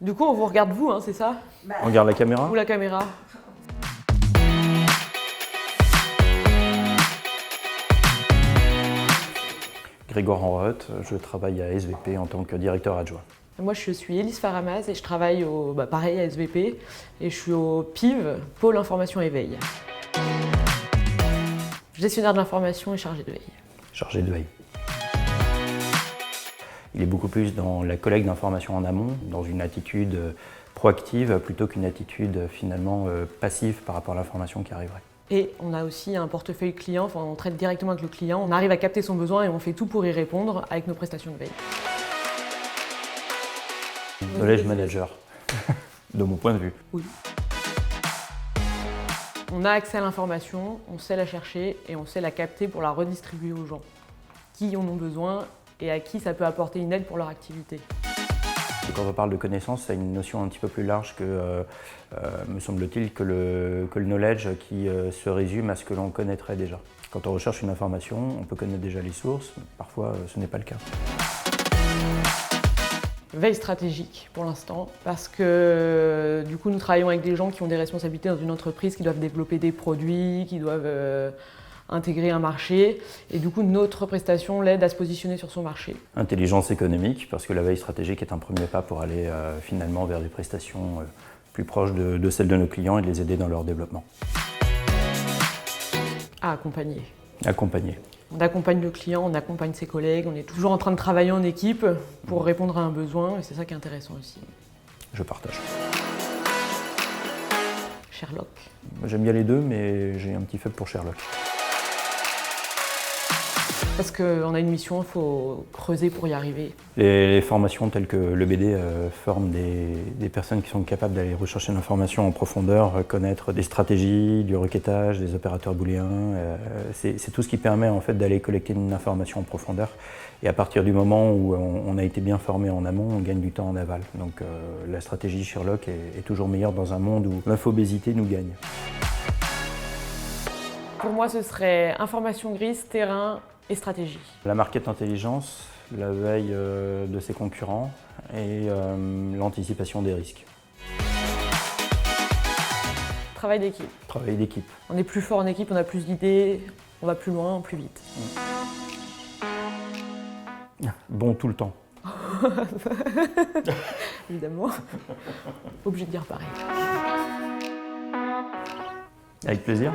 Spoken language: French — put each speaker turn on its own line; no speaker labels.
Du coup, on vous regarde vous, hein, c'est ça?
On regarde la caméra?
Ou la caméra?
Grégoire Enroth, je travaille à SVP en tant que directeur adjoint.
Moi, je suis Élise Faramaz et je travaille pareil à SVP et je suis au PIV, Pôle Information et Veille. Gestionnaire de l'information et chargé de veille.
Chargé de veille. Il est beaucoup plus dans la collecte d'informations en amont, dans une attitude proactive plutôt qu'une attitude finalement passive par rapport à l'information qui arriverait.
Et on a aussi un portefeuille client, enfin, on traite directement avec le client, on arrive à capter son besoin et on fait tout pour y répondre avec nos prestations de veille.
Knowledge manager, de mon point de vue.
Oui. On a accès à l'information, on sait la chercher et on sait la capter pour la redistribuer aux gens qui en ont besoin et à qui ça peut apporter une aide pour leur activité.
Quand on parle de connaissance, c'est une notion un petit peu plus large que, me semble-t-il, que le knowledge qui se résume à ce que l'on connaîtrait déjà. Quand on recherche une information, on peut connaître déjà les sources, parfois ce n'est pas le cas.
Veille stratégique pour l'instant, parce que du coup nous travaillons avec des gens qui ont des responsabilités dans une entreprise, qui doivent développer des produits, qui doivent intégrer un marché, et du coup notre prestation l'aide à se positionner sur son marché.
Intelligence économique, parce que la veille stratégique est un premier pas pour aller finalement vers des prestations plus proches de celles de nos clients et de les aider dans leur développement.
À accompagner.
Accompagner.
On accompagne le client, on accompagne ses collègues, on est toujours en train de travailler en équipe pour répondre à un besoin, et c'est ça qui est intéressant aussi.
Je partage.
Sherlock.
J'aime bien les deux, mais j'ai un petit faible pour Sherlock.
Parce qu'on a une mission, il faut creuser pour y arriver.
Les formations telles que le BD forment des personnes qui sont capables d'aller rechercher l'information en profondeur, connaître des stratégies, du requêtage, des opérateurs booléens. C'est tout ce qui permet en fait d'aller collecter une information en profondeur. Et à partir du moment où on a été bien formé en amont, on gagne du temps en aval. Donc la stratégie Sherlock est toujours meilleure dans un monde où l'infobésité nous gagne.
Pour moi, ce serait information grise, terrain et stratégie.
La market intelligence, la veille de ses concurrents et l'anticipation des risques.
Travail d'équipe.
Travail d'équipe.
On est plus fort en équipe, on a plus d'idées, on va plus loin, plus vite.
Bon tout le temps.
Évidemment. Obligé de dire pareil.
Avec plaisir.